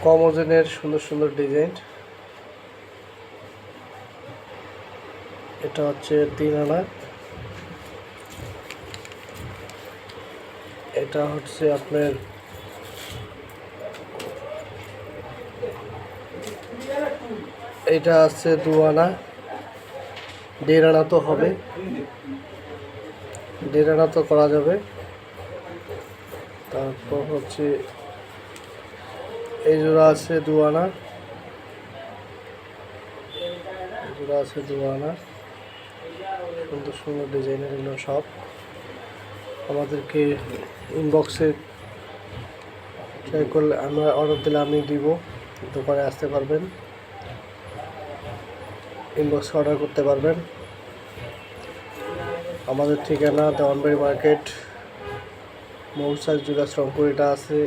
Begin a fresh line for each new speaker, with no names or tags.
কম ওজনের সুন্দর সুন্দর ডিজাইন। এটা হচ্ছে 3 আনা, এটা হচ্ছে আপনার এটা আছে 2 আনা, 1.5 আনা তো হবে, 1.5 আনা তো করা যাবে। তারপর হচ্ছে এই জোড়া আছে 2 আনা, এই জোড়া আছে 2 আনা। সুন্দর সুন্দর ডিজাইনের এগুলো সব। আমাদেরকে ইনবক্সে ট্রাই করলে, আমরা অর্ডার দিলে আমি দিব, দোকানে আসতে পারবেন, ইনবক্সে অর্ডার করতে পারবেন। আমাদের ঠিকানা দেওয়ানবাড়ি মার্কেট, মৌচাক জুলাস রংপুর। এটা আছে